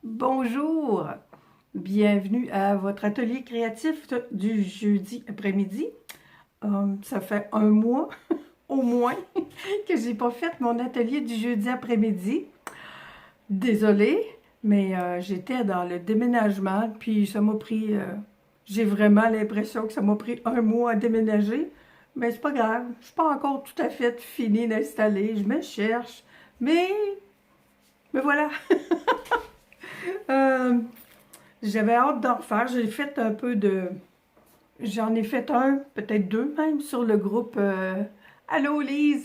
Bonjour, bienvenue à votre atelier créatif du jeudi après-midi. Ça fait un mois au moins que j'ai pas fait mon atelier du jeudi après-midi. Désolée, mais j'étais dans le déménagement, puis ça m'a pris, j'ai vraiment l'impression que ça m'a pris un mois à déménager. Mais c'est pas grave, je suis pas encore tout à fait finie d'installer, je me cherche, mais, mais voilà. Euh, J'avais hâte d'en refaire. J'ai fait un peu de... J'en ai fait un, peut-être deux même, sur le groupe Allô Lise,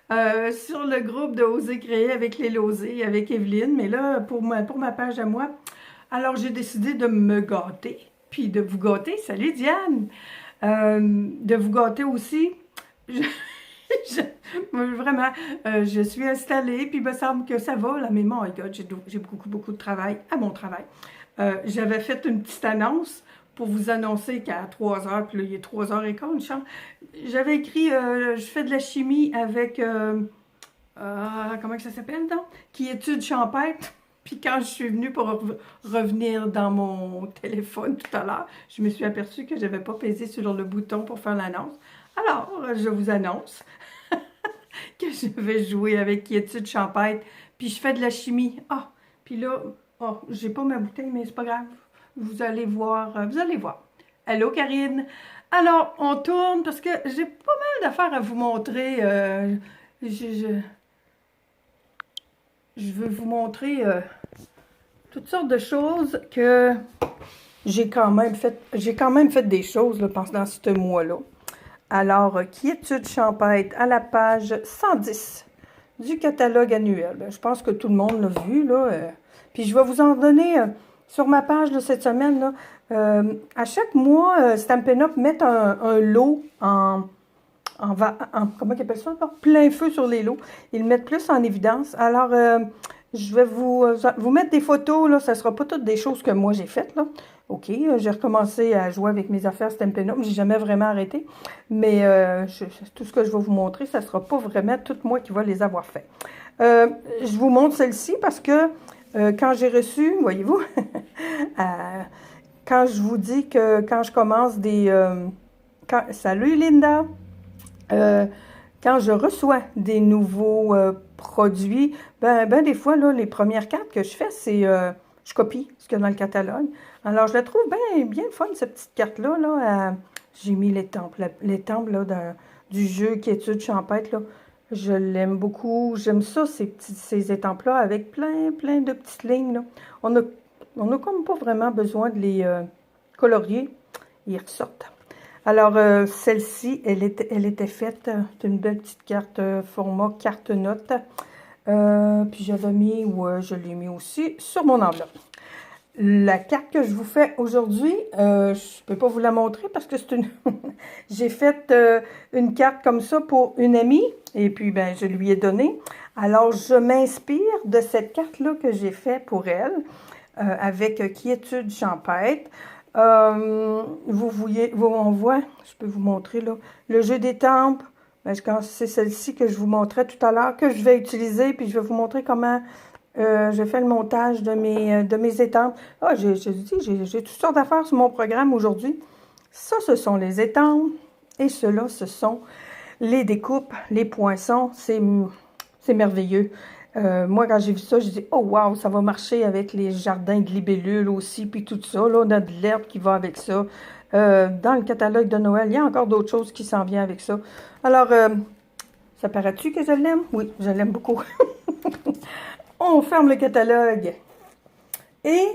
sur le groupe de Oser créer avec les Losées, avec Evelyne. Mais là, pour ma page à moi, alors j'ai décidé de me gâter, puis de vous gâter. Salut Diane! De vous gâter aussi. Je- vraiment, je suis installée, puis il me semble que ça va, là, mais mon God, j'ai beaucoup de travail à mon travail. J'avais fait une petite annonce pour vous annoncer qu'à 3 heures, puis là, il est 3h15, une chance. J'avais écrit, je fais de la chimie avec, comment que ça s'appelle, donc? Qui étude champêtre. Puis quand je suis venue pour revenir dans mon téléphone tout à l'heure, je me suis aperçue que je n'avais pas pesé sur le bouton pour faire l'annonce. Alors, je vous annonce que je vais jouer avec Quiétude Champêtre, puis je fais de la chimie. Ah, puis là, oh, j'ai pas ma bouteille, mais c'est pas grave. Vous allez voir, vous allez voir. Allô, Karine? Alors, on tourne parce que j'ai pas mal d'affaires à vous montrer. Je, je- je veux vous montrer toutes sortes de choses que j'ai quand même fait. J'ai quand même fait des choses là, pendant ce mois-là. Alors, Quiétude champêtre à la page 110 du catalogue annuel. Ben, je pense que tout le monde l'a vu, là. Puis je vais vous en donner sur ma page de cette semaine, là. À chaque mois, Stampin' Up! Met un lot comment ils appellent ça encore? Plein feu sur les lots. Ils le mettent plus en évidence. Alors, je vais vous mettre des photos, là. Ça ne sera pas toutes des choses que moi j'ai faites, là. OK, j'ai recommencé à jouer avec mes affaires Stampin' Up! J'ai jamais vraiment arrêté. Mais tout ce que je vais vous montrer, ça ne sera pas vraiment tout moi qui va les avoir fait. Je vous montre celle-ci parce que quand j'ai reçu, voyez-vous, quand je vous dis que quand je commence salut Linda! Euh, Quand je reçois des nouveaux produits, ben des fois, là, les premières cartes que je fais, c'est je copie ce qu'il y a dans le catalogue. Alors, je la trouve bien fun, cette petite carte-là. Là, j'ai mis l'étampe là, du jeu Quiétude champêtre. Là. Je l'aime beaucoup. J'aime ça, ces étampes-là, avec plein de petites lignes. Là. On a comme pas vraiment besoin de les colorier. Ils ressortent. Alors, celle-ci, elle était faite d'une belle petite carte format carte note. Puis j'avais mis, je l'ai mis aussi sur mon enveloppe. La carte que je vous fais aujourd'hui, je ne peux pas vous la montrer parce que c'est une... J'ai fait une carte comme ça pour une amie et puis ben je lui ai donné. Alors, je m'inspire de cette carte-là que j'ai faite pour elle avec Quiétude champêtre. On voit, je peux vous montrer là, le jeu des tempes. Ben, c'est celle-ci que je vous montrais tout à l'heure, que je vais utiliser, puis je vais vous montrer comment je fais le montage de mes étampes. Ah, j'ai toutes sortes d'affaires sur mon programme aujourd'hui. Ça, ce sont les étampes, et ceux-là, ce sont les découpes, les poinçons. C'est merveilleux. Moi, quand j'ai vu ça, j'ai dit, oh wow, ça va marcher avec les jardins de libellules aussi, puis tout ça. Là, on a de l'herbe qui va avec ça. Dans le catalogue de Noël, il y a encore d'autres choses qui s'en viennent avec ça. Alors, ça paraît-tu que je l'aime? Oui, je l'aime beaucoup. On ferme le catalogue. Et,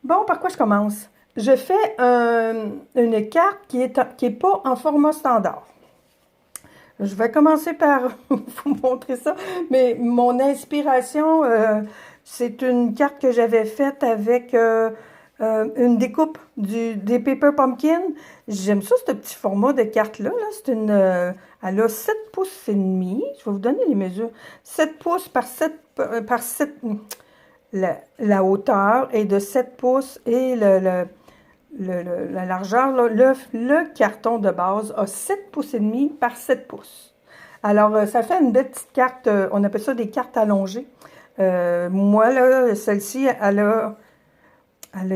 bon, par quoi je commence? Je fais une carte qui est pas en format standard. Je vais commencer par vous montrer ça, mais mon inspiration, c'est une carte que j'avais faite avec une découpe des Paper Pumpkin. J'aime ça, ce petit format de carte-là. Là. Elle a 7 pouces et demi. Je vais vous donner les mesures. 7 pouces par 7. La hauteur est de 7 pouces et la largeur, là, le carton de base a 7 pouces et demi par 7 pouces. Alors, ça fait une belle petite carte, on appelle ça des cartes allongées. Moi, là, celle-ci, elle a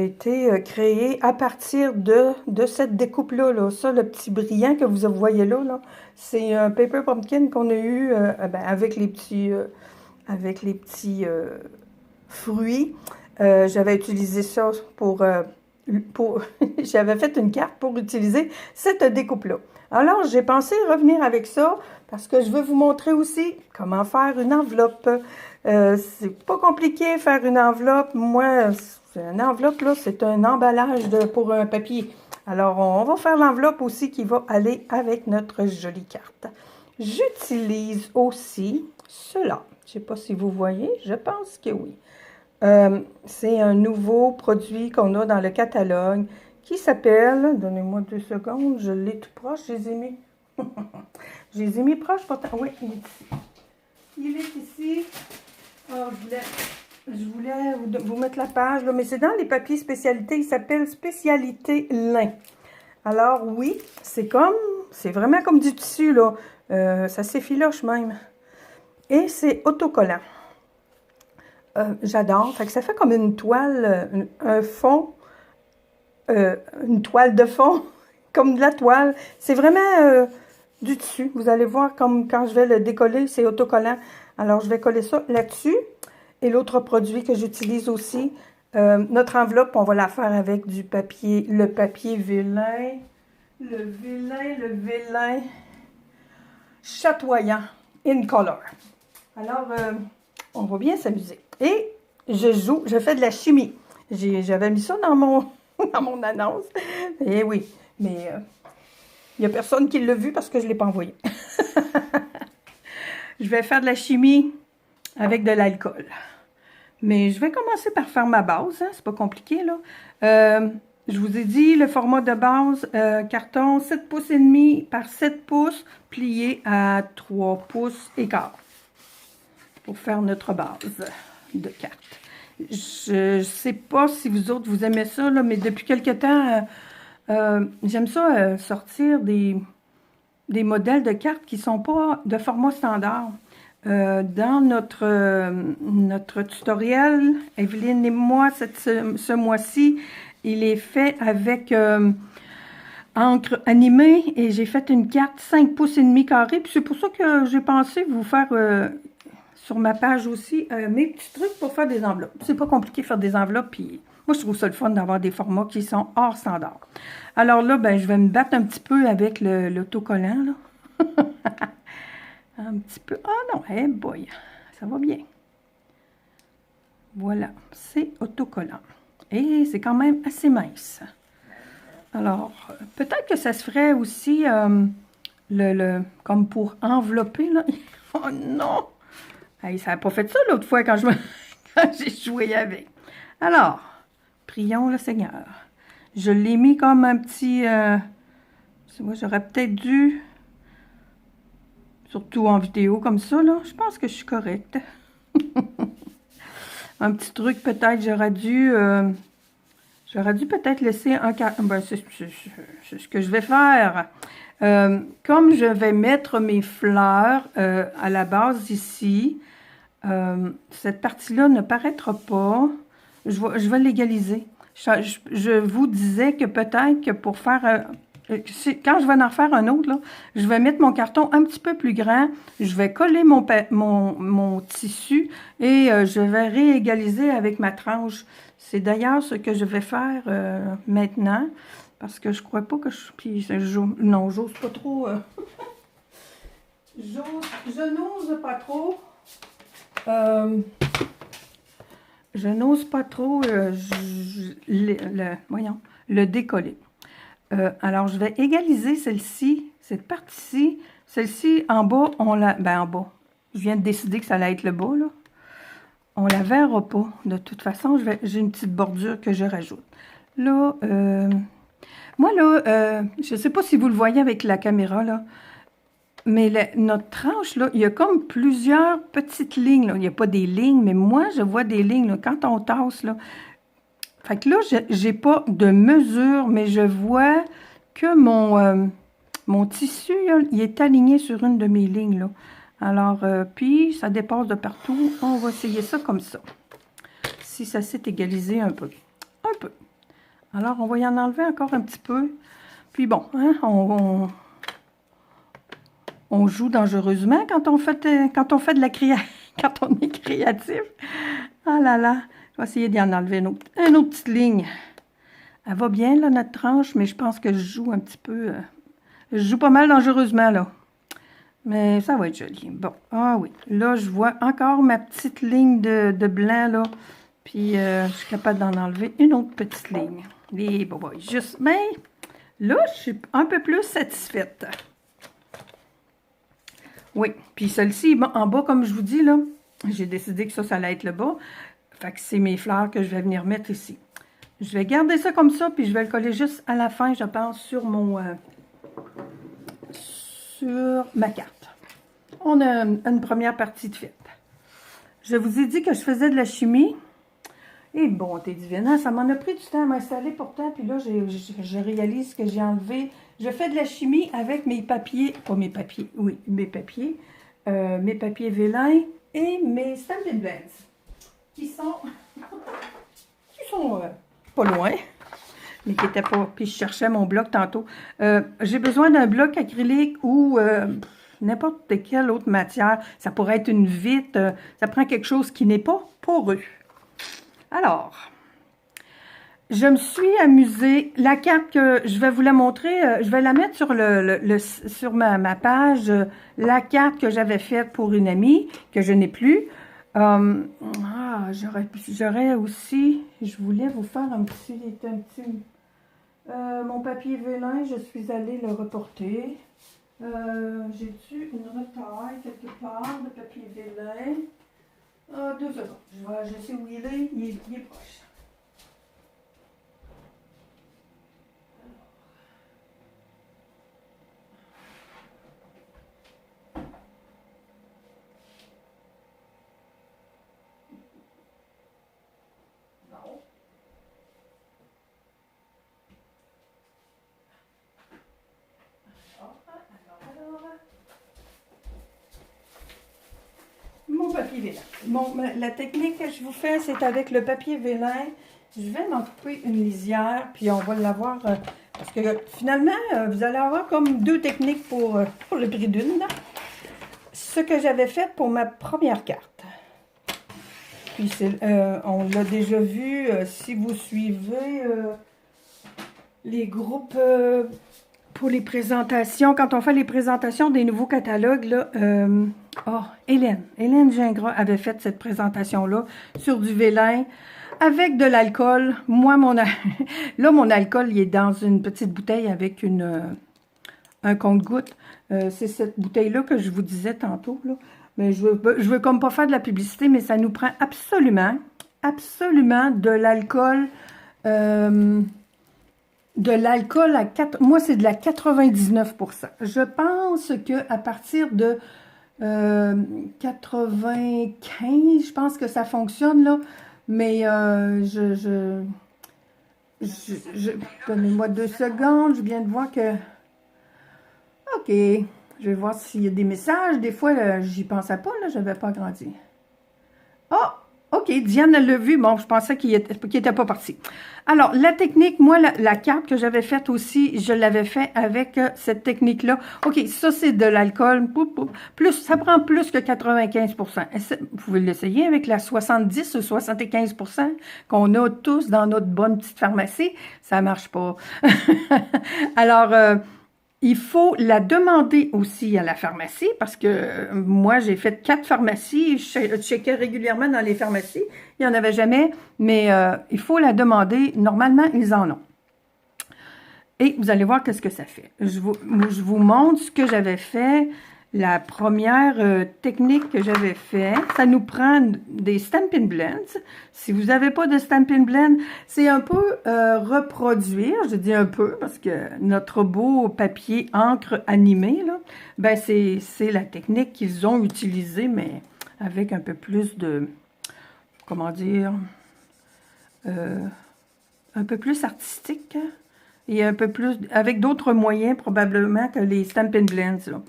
été créée à partir de cette découpe-là. Là. Ça, le petit brillant que vous voyez là, c'est un Paper Pumpkin qu'on a eu avec les petits fruits. J'avais utilisé ça pour j'avais fait une carte pour utiliser cette découpe-là. Alors, j'ai pensé revenir avec ça parce que je veux vous montrer aussi comment faire une enveloppe. C'est pas compliqué faire une enveloppe. Moi, une enveloppe, là, c'est un emballage pour un papier. Alors, on va faire l'enveloppe aussi qui va aller avec notre jolie carte. J'utilise aussi cela. Je ne sais pas si vous voyez, je pense que oui. C'est un nouveau produit qu'on a dans le catalogue qui s'appelle, donnez-moi 2 secondes, je l'ai tout proche, je les ai mis, je les ai mis proches pourtant, oui, il est ici. Il est ici. Oh, je voulais vous mettre la page, là, mais c'est dans les papiers spécialités, il s'appelle Spécialité Lin. Alors oui, c'est vraiment comme du tissu, là, ça s'effiloche même. Et c'est autocollant. J'adore. Fait que ça fait comme une toile, un fond, une toile de fond, comme de la toile. C'est vraiment du tissu. Vous allez voir comme quand je vais le décoller, c'est autocollant. Alors, je vais coller ça là-dessus. Et l'autre produit que j'utilise aussi, notre enveloppe, on va la faire avec du papier, le papier vilain, le vilain chatoyant in color. Alors, on va bien s'amuser. Et je fais de la chimie. J'avais mis ça dans dans mon annonce. Et oui, mais il n'y a personne qui l'a vu parce que je ne l'ai pas envoyé. Je vais faire de la chimie avec de l'alcool. Mais je vais commencer par faire ma base. Hein, c'est pas compliqué, là. Je vous ai dit, le format de base, carton 7 pouces et demi par 7 pouces, plié à 3 pouces et quart. Pour faire notre base de carte. Je ne sais pas si vous autres, vous aimez ça, là, mais depuis quelque temps, j'aime ça sortir des modèles de cartes qui ne sont pas de format standard. Dans notre tutoriel, Evelyne et moi, ce mois-ci, il est fait avec encre animée et j'ai fait une carte 5 pouces et demi carré. Puis c'est pour ça que j'ai pensé vous faire sur ma page aussi mes petits trucs pour faire des enveloppes. C'est pas compliqué de faire des enveloppes, puis moi je trouve ça le fun d'avoir des formats qui sont hors standard. Alors là, ben je vais me battre un petit peu avec l'autocollant, là. Un petit peu. Ah non, hey boy, ça va bien. Voilà, c'est autocollant. Et c'est quand même assez mince. Alors, peut-être que ça se ferait aussi comme pour envelopper, là. Oh non! Hey, ça n'a pas fait ça l'autre fois quand j'ai joué avec. Alors, prions le Seigneur. Je l'ai mis comme un petit... moi, j'aurais peut-être dû... Surtout en vidéo comme ça, là. Je pense que je suis correcte. Un petit truc, peut-être, j'aurais dû peut-être laisser un... Ben, c'est ce que je vais faire. Comme je vais mettre mes fleurs à la base ici, cette partie-là ne paraîtra pas. Je vais l'égaliser. Je vous disais que peut-être que pour faire... quand je vais en faire un autre, là, je vais mettre mon carton un petit peu plus grand. Je vais coller mon tissu et je vais réégaliser avec ma tranche. C'est d'ailleurs ce que je vais faire maintenant. Parce que je crois pas que je... Puis, non, j'ose pas trop... je n'ose pas trop... je n'ose pas trop le décoller. Alors, je vais égaliser celle-ci, cette partie-ci. Celle-ci, en bas, on la... Ben, en bas. Je viens de décider que ça allait être le bas, là. On la verra pas. De toute façon, j'ai une petite bordure que je rajoute. Là, moi, là, je ne sais pas si vous le voyez avec la caméra, là, mais notre tranche, là, il y a comme plusieurs petites lignes, là. Il n'y a pas des lignes, mais moi, je vois des lignes, là, quand on tasse, là. Fait que là, je n'ai pas de mesure, mais je vois que mon tissu, là, il est aligné sur une de mes lignes, là. Alors, puis, ça dépasse de partout. On va essayer ça comme ça. Si ça s'est égalisé un peu. Un peu. Alors, on va y en enlever encore un petit peu. Puis bon, hein, on joue dangereusement quand on fait de la quand on est créatif. Ah là là, je vais essayer d'y en enlever une autre petite ligne. Elle va bien, là, notre tranche, mais je pense que je joue un petit peu... je joue pas mal dangereusement, là. Mais ça va être joli. Bon, ah oui. Là, je vois encore ma petite ligne de blanc, là. Puis, je suis capable d'en enlever une autre petite ligne. Et bon, juste... Mais là, je suis un peu plus satisfaite. Oui, puis celle-ci, bon, en bas, comme je vous dis, là, j'ai décidé que ça allait être le bas. Fait que c'est mes fleurs que je vais venir mettre ici. Je vais garder ça comme ça, puis je vais le coller juste à la fin, je pense, sur sur ma carte. On a une première partie de faite. Je vous ai dit que je faisais de la chimie. Et bon, t'es divine, hein? Ça m'en a pris du temps à m'installer pourtant, puis là, je réalise que j'ai enlevé... Je fais de la chimie avec mes papiers, pas mes papiers, oui, mes papiers Vélin et mes Stampin' Blends, qui sont pas loin, mais qui n'étaient pas... Puis je cherchais mon bloc tantôt. J'ai besoin d'un bloc acrylique ou n'importe quelle autre matière. Ça pourrait être une vitre, ça prend quelque chose qui n'est pas poreux. Alors, je me suis amusée. La carte que je vais vous la montrer, je vais la mettre sur, sur ma page, la carte que j'avais faite pour une amie, que je n'ai plus. J'aurais aussi, je voulais vous faire un petit mon papier vélin, je suis allée le reporter. J'ai-tu une retaille quelque part de papier vélin? 2 secondes, je sais où il est proche. Mon papier vélin. Bon, la technique que je vous fais, c'est avec le papier vélin. Je vais m'en couper une lisière, puis on va l'avoir, parce que finalement, vous allez avoir comme 2 techniques pour le prix d'une. Ce que j'avais fait pour ma première carte. Puis on l'a déjà vu, si vous suivez les groupes pour les présentations, quand on fait les présentations des nouveaux catalogues, là, Hélène Gingras avait fait cette présentation-là sur du vélin avec de l'alcool. Moi, là, mon alcool, il est dans une petite bouteille avec un compte-gouttes. C'est cette bouteille-là que je vous disais tantôt, là. Mais je veux comme pas faire de la publicité, mais ça nous prend absolument de l'alcool. Moi, c'est de la 99%. Je pense qu'à partir de 95, je pense que ça fonctionne, là. Mais donnez-moi 2 secondes, je viens de voir que... OK, je vais voir s'il y a des messages. Des fois, j'y pensais pas, là, je n'avais pas grandi. Oh! OK, Diane l'a vu. Bon, je pensais qu'il était pas parti. Alors, la technique, moi, la carte que j'avais faite aussi, je l'avais fait avec cette technique-là. OK, ça, c'est de l'alcool. Ça prend plus que 95%. Vous pouvez l'essayer avec la 70 ou 75% qu'on a tous dans notre bonne petite pharmacie. Ça marche pas. Alors... il faut la demander aussi à la pharmacie parce que moi, j'ai fait 4 pharmacies. Je checkais régulièrement dans les pharmacies. Il n'y en avait jamais, mais il faut la demander. Normalement, ils en ont. Et vous allez voir qu'est-ce que ça fait. Je vous montre ce que j'avais fait. La première technique que j'avais fait, ça nous prend des Stampin' Blends. Si vous n'avez pas de Stampin' Blend, c'est un peu reproduire, je dis un peu, parce que notre beau papier encre animé, là, ben c'est la technique qu'ils ont utilisée, mais avec un peu plus de, comment dire, un peu plus artistique, hein, et un peu plus, avec d'autres moyens probablement que les Stampin' Blends, là.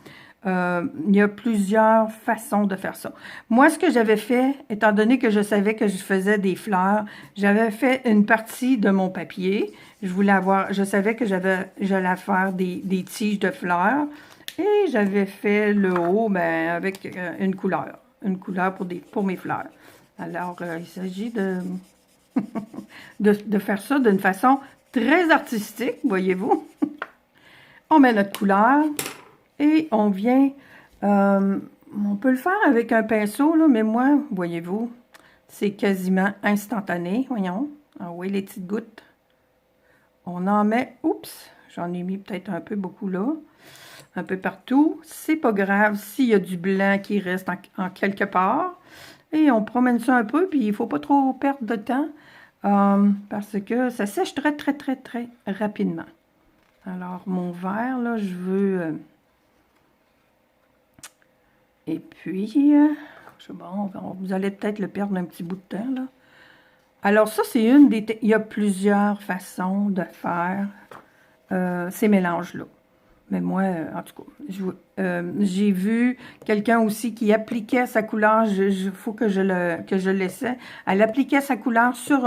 Il y a plusieurs façons de faire ça. Moi, ce que j'avais fait, étant donné que je savais que je faisais des fleurs, j'avais fait une partie de mon papier. Je savais que j'allais faire des tiges de fleurs. Et j'avais fait le haut avec une couleur pour mes fleurs. Alors, il s'agit de faire ça d'une façon très artistique, voyez-vous. On met notre couleur et on vient, on peut le faire avec un pinceau, là, mais moi, voyez-vous, c'est quasiment instantané, voyons. Ah oui, les petites gouttes. On en met, oups, j'en ai mis peut-être un peu beaucoup là, un peu partout. C'est pas grave s'il y a du blanc qui reste en quelque part. Et on promène ça un peu, puis il ne faut pas trop perdre de temps, parce que ça sèche très, très, très, très rapidement. Alors, mon verre, là, je veux... et puis, bon, vous allez peut-être le perdre un petit bout de temps, là. Alors, ça, c'est une des... Il y a plusieurs façons de faire ces mélanges-là. Mais moi, en tout cas, j'ai vu quelqu'un aussi qui appliquait sa couleur, il faut que je l'essaie. Elle appliquait sa couleur sur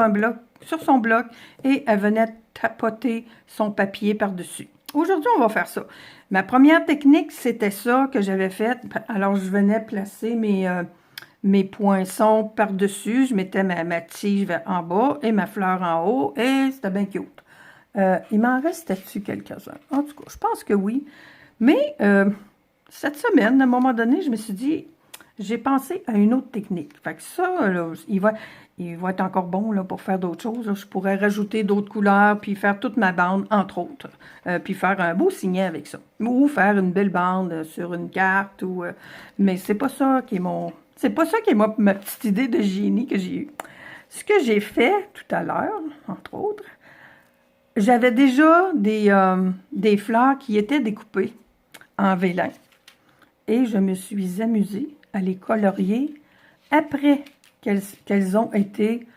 son bloc, et elle venait tapoter son papier par-dessus. Aujourd'hui, on va faire ça. Ma première technique, c'était ça que j'avais fait. Alors, je venais placer mes poinçons par-dessus. Je mettais ma tige en bas et ma fleur en haut, et c'était bien cute. Il m'en restait-tu quelques-uns? En tout cas, je pense que oui. Mais cette semaine, à un moment donné, je me suis dit, j'ai pensé à une autre technique. Fait que ça, là, il va être encore bon là, pour faire d'autres choses. Là. Je pourrais rajouter d'autres couleurs, puis faire toute ma bande, entre autres. Puis faire un beau signet avec ça. Ou faire une belle bande sur une carte. Mais c'est pas ça qui est C'est pas ça qui est ma petite idée de génie que j'ai eue. Ce que j'ai fait tout à l'heure, entre autres, j'avais déjà des fleurs qui étaient découpées en vélin. Et je me suis amusée à les colorier après qu'elles ont été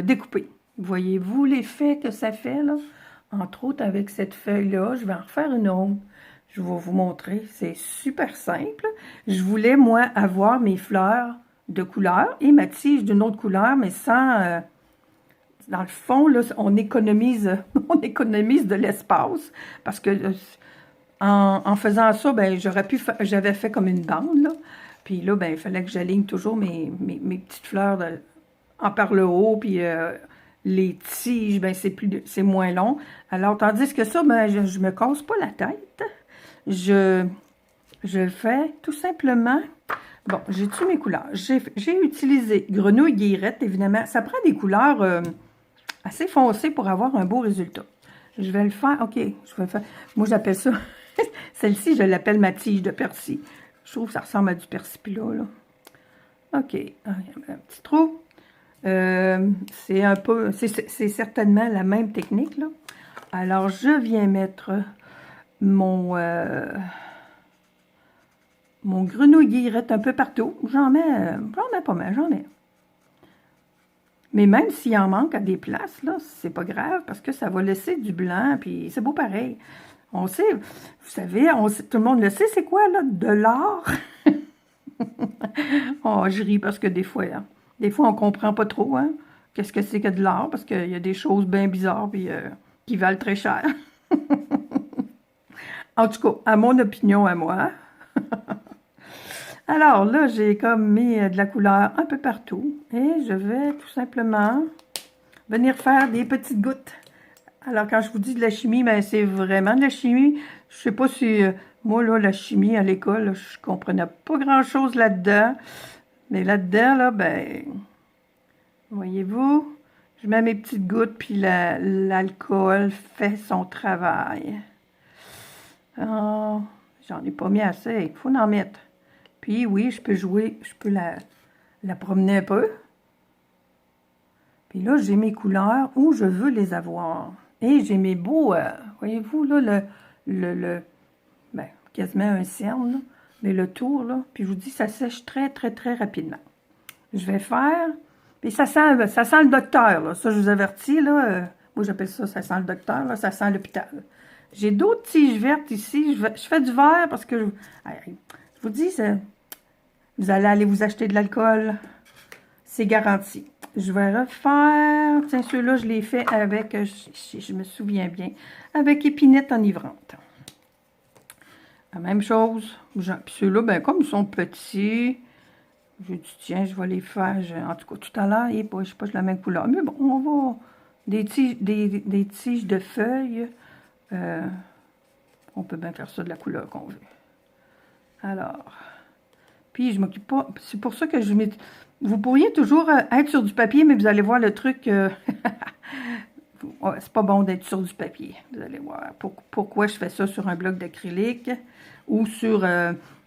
découpées. Voyez-vous l'effet que ça fait, là? Entre autres, avec cette feuille-là, je vais en refaire une autre. Je vais vous montrer. C'est super simple. Je voulais, moi, avoir mes fleurs de couleur et ma tige d'une autre couleur, mais sans... dans le fond, là, on économise de l'espace parce que en faisant ça, ben, j'avais fait comme une bande, là. Puis là, ben, il fallait que j'aligne toujours mes petites fleurs en par le haut, puis les tiges, ben, c'est moins long. Alors, tandis que ça, ben, je me casse pas la tête. Je fais tout simplement... Bon, j'ai-tu mes couleurs? J'ai utilisé grenouille guillerette, évidemment. Ça prend des couleurs assez foncées pour avoir un beau résultat. Je vais le faire, OK, je vais faire... Moi, j'appelle ça... Celle-ci, je l'appelle ma tige de persil. Je trouve que ça ressemble à du persil plat, là. OK, il y a un petit trou. C'est un peu... C'est certainement la même technique, là. Alors, je viens mettre mon grenouille guillerette un peu partout. J'en mets pas mal, j'en mets. Mais même s'il en manque à des places, là, c'est pas grave, parce que ça va laisser du blanc, puis c'est beau pareil. On sait, vous savez, tout le monde le sait, c'est quoi, là, de l'art? Oh, je ris parce que des fois, on comprend pas trop, hein, qu'est-ce que c'est que de l'art, parce qu'il y a des choses bien bizarres, puis qui valent très cher. En tout cas, à mon opinion, à moi. Alors là, j'ai comme mis de la couleur un peu partout, et je vais tout simplement venir faire des petites gouttes. Alors, quand je vous dis de la chimie, ben, c'est vraiment de la chimie. Je sais pas si... moi, là, la chimie à l'école, je comprenais pas grand-chose là-dedans. Mais là-dedans, là, ben... voyez-vous, je mets mes petites gouttes, puis l'alcool fait son travail. Oh, j'en ai pas mis assez. Il faut en mettre. Puis, oui, je peux la promener un peu. Puis là, j'ai mes couleurs où je veux les avoir. Et j'ai mes beaux, voyez-vous, là, ben, quasiment un cerne, là, mais le tour, là, puis je vous dis, ça sèche très, très, très rapidement. Je vais faire, puis ça sent le docteur, là, ça, je vous avertis, là, moi, j'appelle ça, ça sent le docteur, là, ça sent l'hôpital. J'ai d'autres tiges vertes ici. Je fais du vert parce que je vous dis, vous allez aller vous acheter de l'alcool. C'est garanti. Je vais refaire. Tiens, ceux-là, je les fais avec, je me souviens bien, avec épinette enivrante. La même chose. Puis ceux-là, ben, comme ils sont petits, je dis, tiens, je vais les faire. En tout cas, tout à l'heure, je ne sais pas, la même couleur. Mais bon, on va. Des tiges de feuilles. On peut bien faire ça de la couleur qu'on veut. Alors. Puis, je ne m'occupe pas. C'est pour ça que je mets. Vous pourriez toujours être sur du papier, mais vous allez voir le truc. C'est pas bon d'être sur du papier. Vous allez voir pourquoi je fais ça sur un bloc d'acrylique ou sur. Tu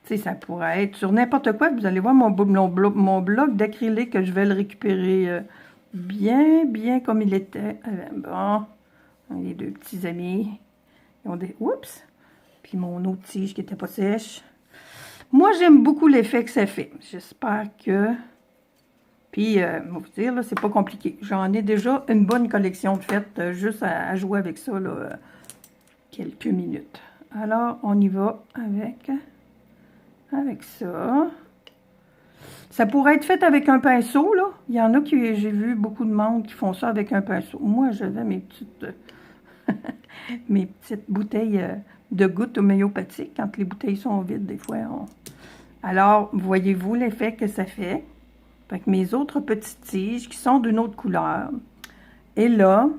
sais, ça pourrait être sur n'importe quoi. Vous allez voir mon bloc d'acrylique, que je vais le récupérer bien comme il était. Bon, les deux petits amis. Ils ont des. Oups! Puis mon autre tige qui n'était pas sèche. Moi, j'aime beaucoup l'effet que ça fait. J'espère que... Puis, je vais vous dire, là, c'est pas compliqué. J'en ai déjà une bonne collection de faites, juste à jouer avec ça, là, quelques minutes. Alors, on y va avec ça. Ça pourrait être fait avec un pinceau, là. Il y en a qui, j'ai vu beaucoup de monde qui font ça avec un pinceau. Moi, j'avais mes petites bouteilles de gouttes homéopathiques, quand les bouteilles sont vides, des fois, Alors, voyez-vous l'effet que ça fait? Avec mes autres petites tiges qui sont d'une autre couleur. Et là,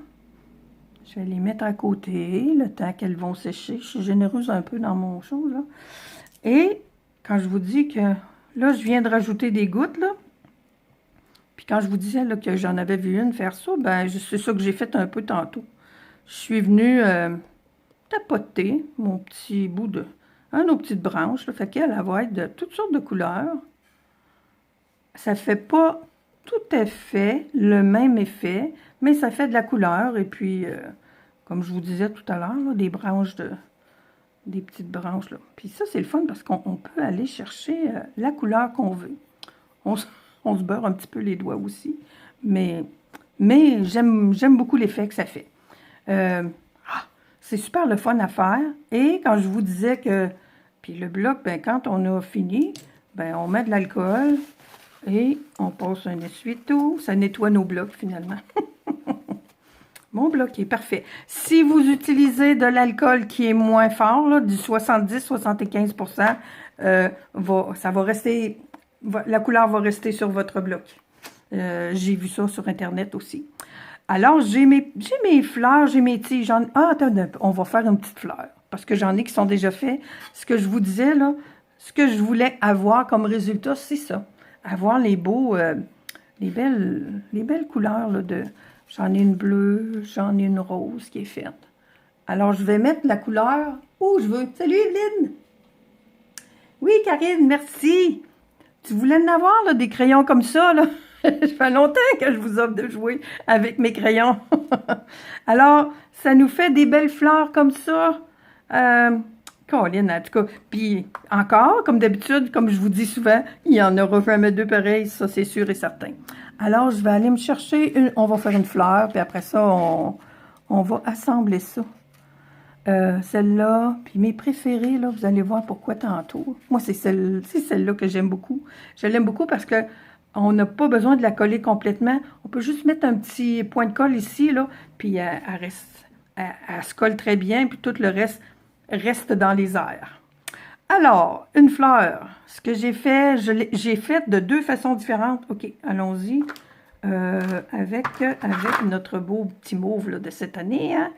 je vais les mettre à côté, le temps qu'elles vont sécher. Je suis généreuse un peu dans mon chose, là. Et quand je vous dis que, là, je viens de rajouter des gouttes, là. Puis quand je vous disais là, que j'en avais vu une faire ça, ben c'est ça que j'ai fait un peu tantôt. Je suis venue tapoter mon petit bout de... un de nos petites branches, là, fait qu'elle va être de toutes sortes de couleurs. Ça fait pas tout à fait le même effet, mais ça fait de la couleur. Et puis, comme je vous disais tout à l'heure, des branches des petites branches, là. Puis ça, c'est le fun parce qu'on peut aller chercher la couleur qu'on veut. On se beurre un petit peu les doigts aussi, mais j'aime beaucoup l'effet que ça fait. C'est super le fun à faire. Et quand je vous disais que... Puis le bloc, ben, quand on a fini, ben, on met de l'alcool et on passe un essuie-tout. Ça nettoie nos blocs, finalement. Mon bloc est parfait. Si vous utilisez de l'alcool qui est moins fort, là, du 70-75%, ça va rester... La couleur va rester sur votre bloc. J'ai vu ça sur Internet aussi. Alors, j'ai mes fleurs, j'ai mes tiges. Attends, on va faire une petite fleur. Parce que j'en ai qui sont déjà faits. Ce que je vous disais, là, ce que je voulais avoir comme résultat, c'est ça. Avoir les beaux, les belles couleurs, là, j'en ai une bleue, j'en ai une rose qui est faite. Alors, je vais mettre la couleur où je veux. Salut, Evelyne! Oui, Karine, merci! Tu voulais en avoir, là, des crayons comme ça, là? Ça fait longtemps que je vous offre de jouer avec mes crayons. Alors, ça nous fait des belles fleurs comme ça. Colline, en tout cas. Puis, encore, comme d'habitude, comme je vous dis souvent, il y en aura jamais deux pareils, ça c'est sûr et certain. Alors, je vais aller me chercher on va faire une fleur, puis après ça, on va assembler ça. Celle-là, puis mes préférées, là, vous allez voir pourquoi tantôt. Moi, c'est celle-là que j'aime beaucoup. Je l'aime beaucoup parce que on n'a pas besoin de la coller complètement. On peut juste mettre un petit point de colle ici, là, puis elle se colle très bien, puis tout le reste dans les airs. Alors, une fleur. Ce que j'ai fait, j'ai fait de deux façons différentes. OK, allons-y. Avec notre beau petit mauve là, de cette année, hein?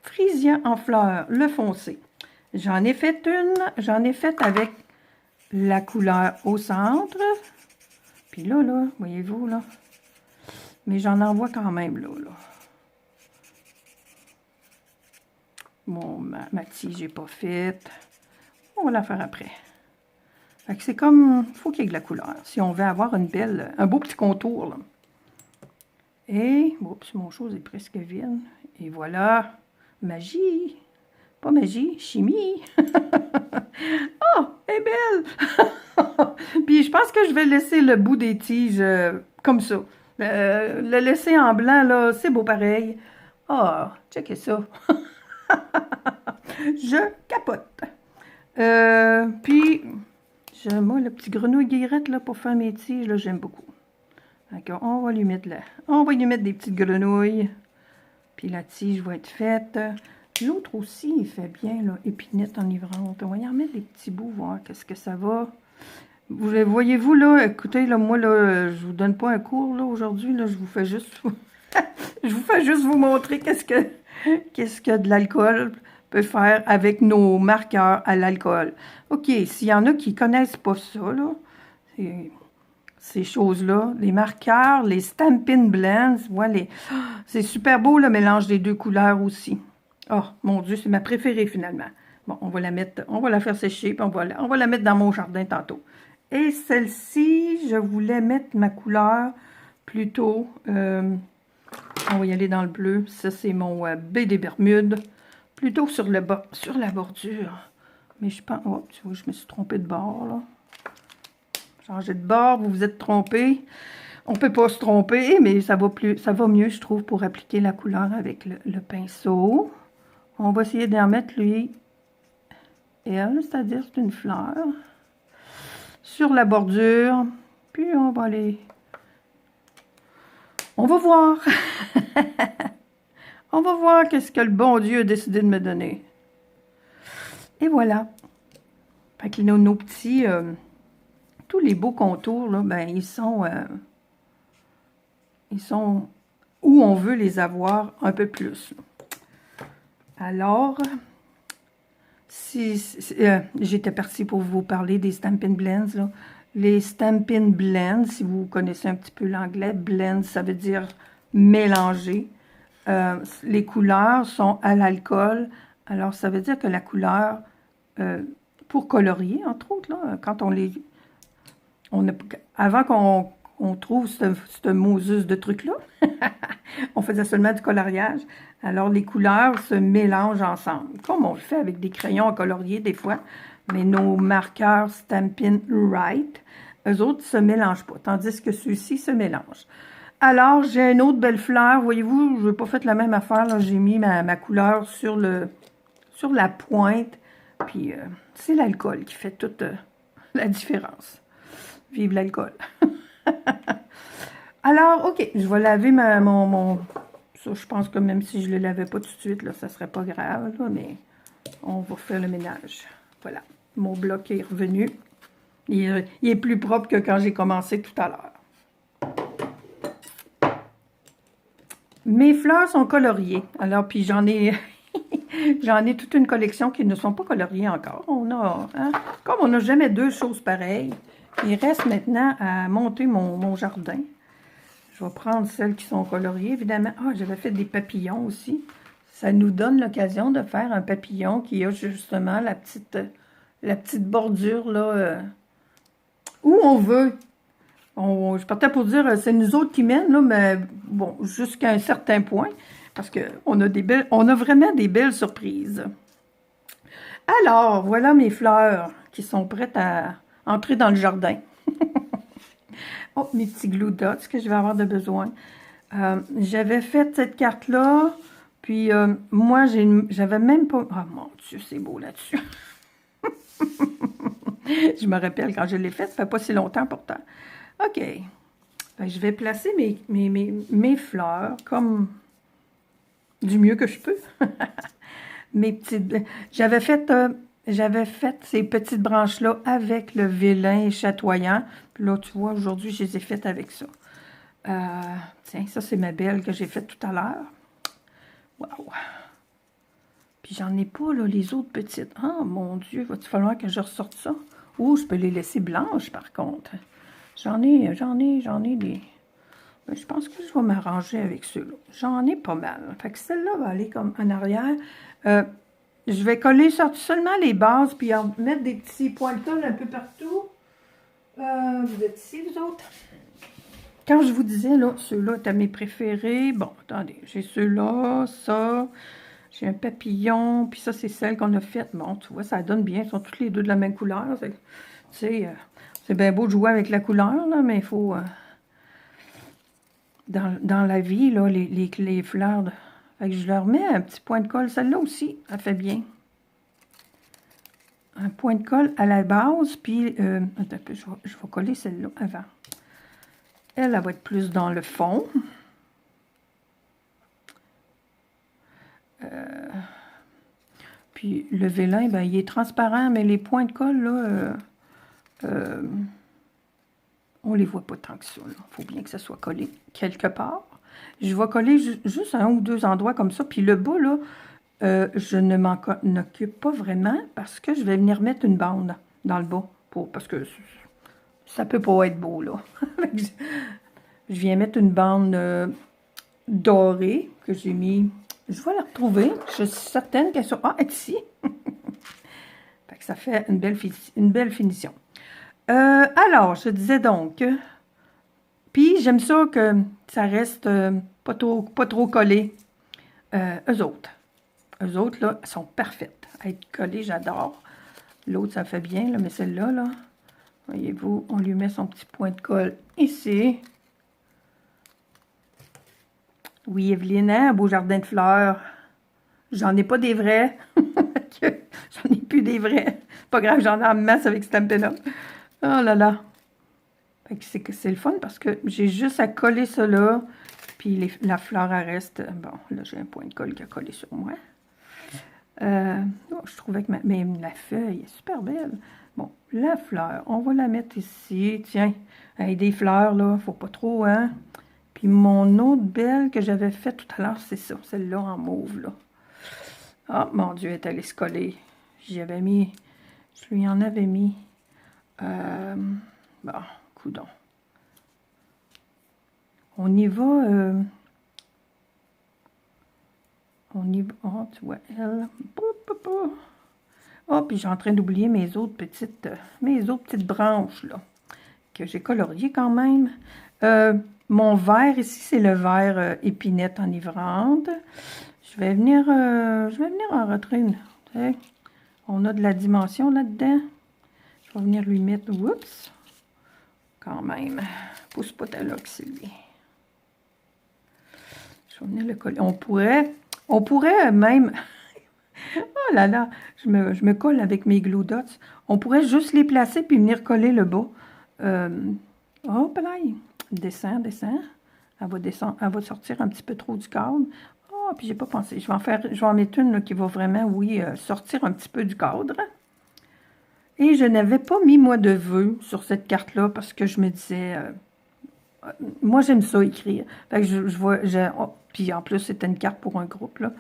Frisia en fleurs, le foncé. J'en ai fait avec la couleur au centre. Puis là, voyez-vous, là. Mais j'en envoie quand même, là. Bon, ma tige n'est pas faite. On va la faire après. Fait que c'est comme, il faut qu'il y ait de la couleur. Si on veut avoir un beau petit contour, là. Et, oups, mon chose est presque vide. Et voilà, magie. Pas magie, chimie. Oh, elle est belle. Puis je pense que je vais laisser le bout des tiges comme ça. Le laisser en blanc, là, c'est beau pareil. Oh, checkez ça. Je capote. Puis, moi, le petit grenouille guillerette, là, pour faire mes tiges, là, j'aime beaucoup. D'accord, on va lui mettre là. On va lui mettre des petites grenouilles. Puis la tige va être faite. L'autre aussi, il fait bien, là, épinette enivrante. On va y en mettre des petits bouts, voir qu'est-ce que ça va. Voyez-vous, là, écoutez, là, moi, là, je vous donne pas un cours, là, aujourd'hui, là, je vous fais juste... je vous fais juste vous montrer qu'est-ce que de l'alcool peut faire avec nos marqueurs à l'alcool. OK, s'il y en a qui connaissent pas ça, là, ces choses-là, les marqueurs, les Stampin' Blends, voilà, c'est super beau le mélange des deux couleurs aussi. Oh, mon Dieu, c'est ma préférée finalement. Bon, on va la mettre, on va la faire sécher, puis on va la mettre dans mon jardin tantôt. Et celle-ci, je voulais mettre ma couleur plutôt, on va y aller dans le bleu. Ça, c'est mon baie des Bermudes, plutôt sur la bordure. Mais je pense, oh, tu vois, je me suis trompée de bord, là. Changer de bord, vous vous êtes trompé. On ne peut pas se tromper, mais ça va mieux, je trouve, pour appliquer la couleur avec le pinceau. On va essayer d'en mettre, lui, elle, c'est-à-dire c'est une fleur, sur la bordure. Puis on va aller... On va voir. On va voir qu'est-ce que le bon Dieu a décidé de me donner. Et voilà. Fait que nos petits... tous les beaux contours, là, ben, ils sont où on veut les avoir un peu plus. Alors, j'étais partie pour vous parler des Stampin' Blends. Là. Les Stampin' Blends, si vous connaissez un petit peu l'anglais, blend, ça veut dire mélanger. Les couleurs sont à l'alcool. Alors, ça veut dire que la couleur, pour colorier, entre autres, là, quand on les... avant qu'on trouve ce Moses de truc-là, on faisait seulement du coloriage. Alors, les couleurs se mélangent ensemble, comme on le fait avec des crayons à colorier des fois. Mais nos marqueurs Stampin' Right, eux autres, se mélangent pas, tandis que ceux-ci se mélangent. Alors, j'ai une autre belle fleur. Voyez-vous, je n'ai pas fait la même affaire. J'ai mis ma couleur sur la pointe. Puis, c'est l'alcool qui fait toute la différence. Vive l'alcool. Alors, OK, je vais laver ça, je pense que même si je ne le lavais pas tout de suite, là, ça ne serait pas grave, là, mais on va faire le ménage. Voilà, mon bloc est revenu. Il est plus propre que quand j'ai commencé tout à l'heure. Mes fleurs sont coloriées. Alors, puis j'en ai toute une collection qui ne sont pas coloriées encore. Comme on n'a jamais deux choses pareilles, il reste maintenant à monter mon jardin. Je vais prendre celles qui sont coloriées, évidemment. Ah, j'avais fait des papillons aussi. Ça nous donne l'occasion de faire un papillon qui a justement la petite bordure, là, où on veut. Je partais pour dire, c'est nous autres qui mènent, là, mais bon, jusqu'à un certain point, parce qu'on a vraiment des belles surprises. Alors, voilà mes fleurs qui sont prêtes à entrer dans le jardin. Oh, mes petits glue dots que je vais avoir de besoin. J'avais fait cette carte-là, puis moi, j'avais même pas... Oh mon Dieu, c'est beau là-dessus. Je me rappelle quand je l'ai faite, ça fait pas si longtemps pourtant. OK. Ben, je vais placer mes fleurs comme du mieux que je peux. Mes petites... J'avais fait ces petites branches-là avec le vélin chatoyant. Puis là, tu vois, aujourd'hui, je les ai faites avec ça. Tiens, ça, c'est ma belle que j'ai faite tout à l'heure. Wow! Puis j'en ai pas, là, les autres petites. Ah, mon Dieu, va-t-il falloir que je ressorte ça? Ou je peux les laisser blanches, par contre. J'en ai des... Ben, je pense que je vais m'arranger avec ceux-là. J'en ai pas mal. Fait que celle-là va aller comme en arrière. Je vais coller seulement les bases, puis en mettre des petits pointons un peu partout. Vous êtes ici, vous autres? Quand je vous disais, là, ceux-là étaient mes préférés. Bon, attendez, j'ai ceux-là, ça. J'ai un papillon, puis ça, c'est celle qu'on a faite. Bon, tu vois, ça donne bien. Ils sont toutes les deux de la même couleur. Tu sais, c'est bien beau de jouer avec la couleur, là, mais il faut... dans la vie, là, les fleurs... Fait que je leur mets un petit point de colle. Celle-là aussi, elle fait bien. un point de colle à la base, puis, attends un peu, je vais coller celle-là avant. Elle va être plus dans le fond. Puis le vélin, ben, il est transparent, mais les points de colle, là, on les voit pas tant que ça. Il faut bien que ça soit collé quelque part. Je vais coller juste à un ou deux endroits comme ça. Puis le bas, là, je ne m'en occupe pas vraiment parce que je vais venir mettre une bande dans le bas. Parce que ça peut pas être beau, là. Je viens mettre une bande dorée que j'ai mis. Je vais la retrouver. Je suis certaine qu'elle soit... Ah, elle est ici. Fait que ça fait une belle finition. Alors, je disais donc... Puis, j'aime ça que ça reste pas trop collé. Eux autres, là, sont parfaites. À être collées, j'adore. L'autre, ça fait bien, là, mais celle-là, là, voyez-vous, on lui met son petit point de colle ici. Oui, Evelyne, hein, un beau jardin de fleurs. J'en ai pas des vrais. J'en ai plus des vrais. Pas grave, j'en ai en masse avec Stampin' Up. Oh là là. Fait que c'est le fun parce que j'ai juste à coller ça là. Puis la fleur, elle reste... Bon, là, j'ai un point de colle qui a collé sur moi. Oh, je trouvais que même la feuille est super belle. Bon, la fleur, on va la mettre ici. Tiens, avec des fleurs, là, faut pas trop, hein. Puis mon autre belle que j'avais faite tout à l'heure, c'est ça, celle-là en mauve, là. Ah, mon Dieu, elle est allée se coller. J'y avais mis, je lui en avais mis. Bon, coudonc. On y va, oh, tu vois, elle. Oh, puis j'ai en train d'oublier mes autres petites branches, là, que j'ai coloriées quand même. Mon vert ici, c'est le vert épinette enivrante. Je vais venir en retrait. On a de la dimension là-dedans. Je vais venir lui mettre, oups, quand même. Pousse pas ta loque, Sylvie. Je vais venir le coller. On pourrait même, oh là là, je me colle avec mes glue dots. On pourrait juste les placer puis venir coller le bas. Hop là, descend. Elle va sortir un petit peu trop du cadre. Oh, puis j'ai pas pensé. Je vais en mettre une là, qui va vraiment, oui, sortir un petit peu du cadre. Et je n'avais pas mis, moi, de vœux sur cette carte-là parce que je me disais... moi, j'aime ça, écrire. Fait que je vois... Oh, puis en plus, c'était une carte pour un groupe, là.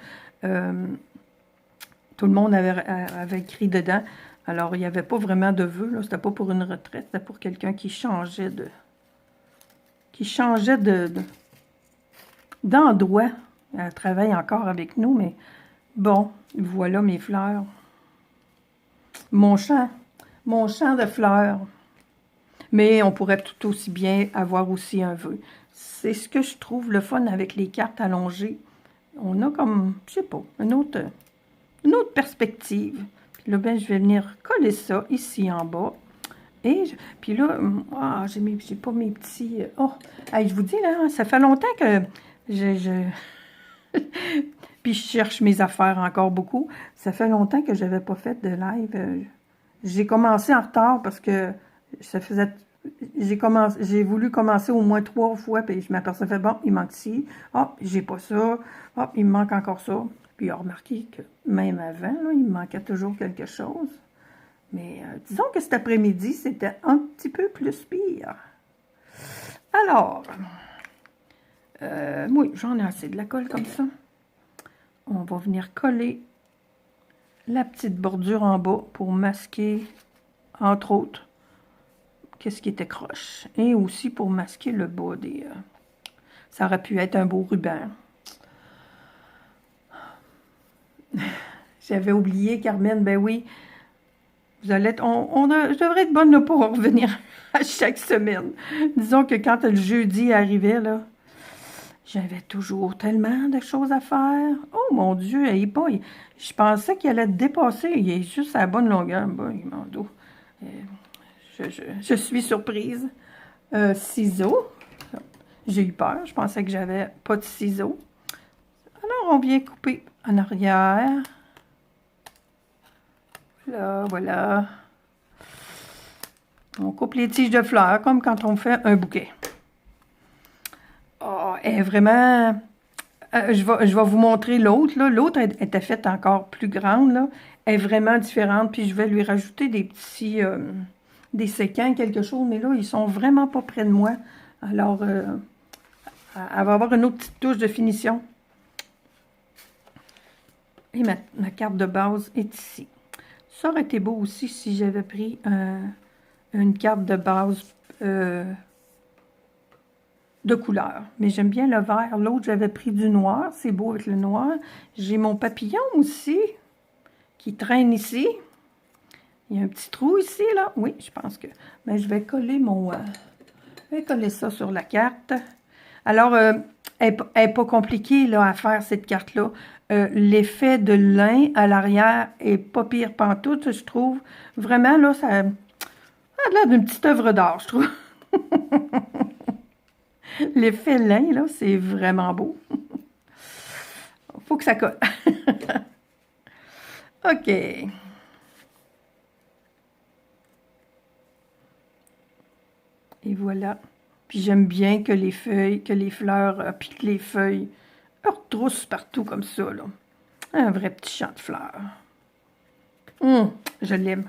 Tout le monde avait écrit dedans. Alors, il n'y avait pas vraiment de vœux, là. C'était pas pour une retraite, c'était pour quelqu'un qui changeait d'endroit. Elle travaille encore avec nous, mais bon, voilà mes fleurs. Mon champ de fleurs. Mais on pourrait tout aussi bien avoir aussi un vœu. C'est ce que je trouve le fun avec les cartes allongées. On a comme, je sais pas, une autre perspective. Puis là, ben, je vais venir coller ça ici en bas. Puis là, j'ai pas mes petits... Oh, hey, je vous dis, là, ça fait longtemps que puis je cherche mes affaires encore beaucoup. Ça fait longtemps que je n'avais pas fait de live. J'ai commencé en retard parce que ça faisait... J'ai voulu commencer au moins 3 fois, puis je m'apercevais, bon, il manque ci. Ah, j'ai pas ça. Ah, il me manque encore ça. Puis, remarqué que même avant, là, il me manquait toujours quelque chose. Mais disons que cet après-midi, c'était un petit peu plus pire. Alors, oui, j'en ai assez de la colle comme ça. On va venir coller la petite bordure en bas pour masquer, entre autres, qu'est-ce qui était croche. Et aussi pour masquer le bas des... ça aurait pu être un beau ruban. J'avais oublié, Carmen, ben oui. Vous allez être, je devrais être bonne là, pour revenir à chaque semaine. Disons que quand le jeudi arrivait, là, j'avais toujours tellement de choses à faire. Oh mon Dieu, je pensais qu'il allait dépasser. Il est juste à la bonne longueur. Bon, mon dos. Je suis surprise. Ciseaux. J'ai eu peur. Je pensais que j'avais pas de ciseaux. Alors, on vient couper en arrière. Là, voilà. On coupe les tiges de fleurs comme quand on fait un bouquet. Oh, elle est vraiment... je vais vous montrer l'autre. L'autre était faite encore plus grande. Là. Elle est vraiment différente. Puis je vais lui rajouter des petits... des séquins, quelque chose. Mais là, ils sont vraiment pas près de moi. Alors, elle va avoir une autre petite touche de finition. Et ma carte de base est ici. Ça aurait été beau aussi si j'avais pris une carte de base de couleur. Mais j'aime bien le vert. L'autre, j'avais pris du noir. C'est beau avec le noir. J'ai mon papillon aussi qui traîne ici. Il y a un petit trou ici, là. Oui, je pense que... Mais je vais coller je vais coller ça sur la carte. Alors, elle n'est pas compliquée là, à faire, cette carte-là. L'effet de lin à l'arrière est pas pire pantoute, je trouve. Vraiment, là, ça a l'air d'une petite œuvre d'art, je trouve. L'effet lin, là, c'est vraiment beau. Faut que ça colle. OK. Et voilà. Puis j'aime bien que les feuilles, que les fleurs, puis que les feuilles retroussent partout comme ça, là. Un vrai petit champ de fleurs. Je l'aime.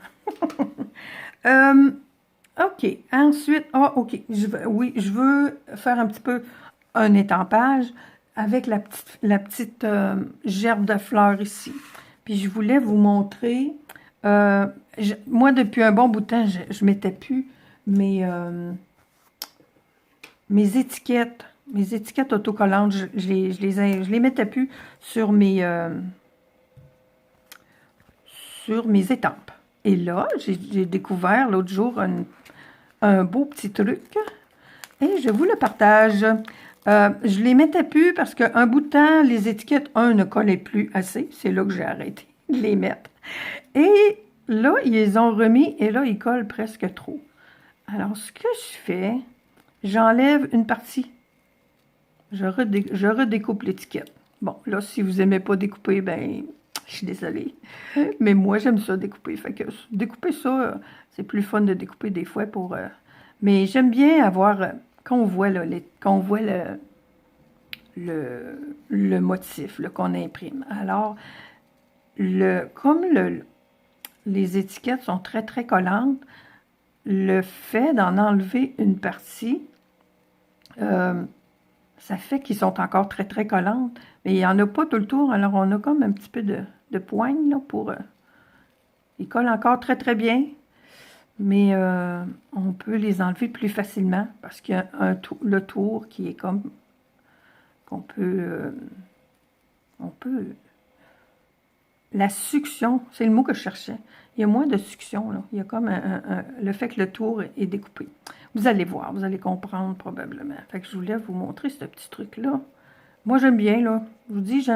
OK. Ensuite, OK. Oui, je veux faire un petit peu un étampage avec la petite gerbe de fleurs ici. Puis je voulais vous montrer, moi, depuis un bon bout de temps, je ne mettais plus mes étiquettes autocollantes, je les mettais plus sur mes étampes. Et là, j'ai découvert l'autre jour un beau petit truc et je vous le partage. Je les mettais plus parce qu'un bout de temps, les étiquettes, ne collaient plus assez. C'est là que j'ai arrêté de les mettre. Et là, ils les ont remis et là, ils collent presque trop. Alors, ce que je fais, j'enlève une partie. Je redécoupe l'étiquette. Bon, là, si vous n'aimez pas découper, ben, je suis désolée. Mais moi, j'aime ça découper. Fait que découper ça, c'est plus fun de découper des fois pour... mais j'aime bien avoir... quand on voit, là, le motif qu'on imprime. Alors, comme les étiquettes sont très, très collantes, le fait d'en enlever une partie, ça fait qu'ils sont encore très, très collantes. Mais il n'y en a pas tout le tour, alors on a comme un petit peu de poigne, là, pour... ils collent encore très, très bien, mais on peut les enlever plus facilement, parce qu'il y a le tour qui est comme... qu'on peut... on peut... La succion, c'est le mot que je cherchais. Il y a moins de succion, là. Il y a comme le fait que le tour est découpé. Vous allez voir, vous allez comprendre probablement. Fait que je voulais vous montrer ce petit truc-là. Moi, j'aime bien, là. Je vous dis,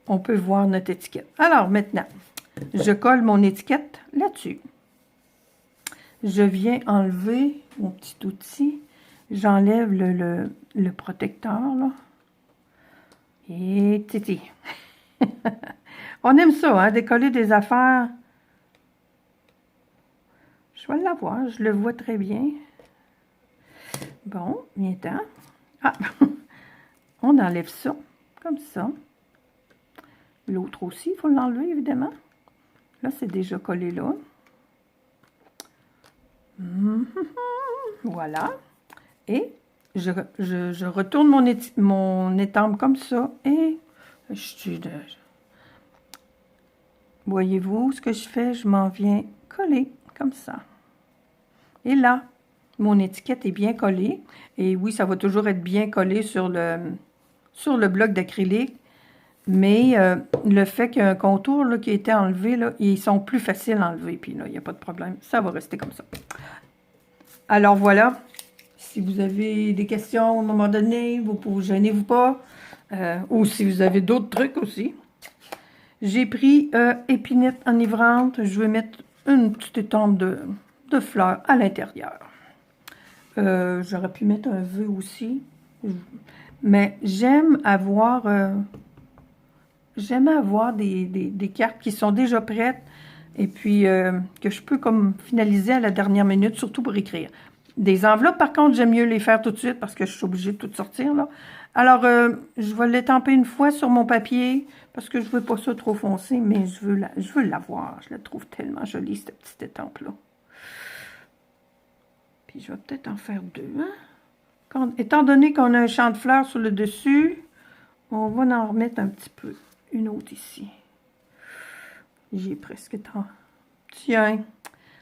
on peut voir notre étiquette. Alors, maintenant, je colle mon étiquette là-dessus. Je viens enlever mon petit outil. J'enlève le protecteur, là. Et titi. On aime ça, hein, décoller des affaires. Je vais l'avoir, je le vois très bien. Bon, viens-t'en. Ah, on enlève ça, comme ça. L'autre aussi, il faut l'enlever, évidemment. Là, c'est déjà collé là. Voilà. Et je retourne mon étampe comme ça. Et voyez-vous ce que je fais? Je m'en viens coller comme ça. Et là, mon étiquette est bien collée. Et oui, ça va toujours être bien collé sur le bloc d'acrylique. Mais le fait qu'il y a un contour là, qui a été enlevé, là, ils sont plus faciles à enlever. Puis là, il n'y a pas de problème. Ça va rester comme ça. Alors voilà. Si vous avez des questions à un moment donné, vous gênez-vous pas. Ou si vous avez d'autres trucs aussi. J'ai pris épinette enivrante. Je vais mettre une petite étampe de fleurs à l'intérieur. J'aurais pu mettre un vœu aussi. Mais j'aime avoir j'aime avoir des cartes qui sont déjà prêtes et puis que je peux comme finaliser à la dernière minute, surtout pour écrire. Des enveloppes, par contre, j'aime mieux les faire tout de suite parce que je suis obligée de tout sortir, là. Alors, je vais l'étamper une fois sur mon papier parce que je veux pas ça trop foncé, mais je veux l'avoir. Je la trouve tellement jolie, cette petite étampe-là. Puis, je vais peut-être en faire deux, hein? Étant donné qu'on a un champ de fleurs sur le dessus, on va en remettre un petit peu. Une autre ici. J'ai presque tant. Tiens.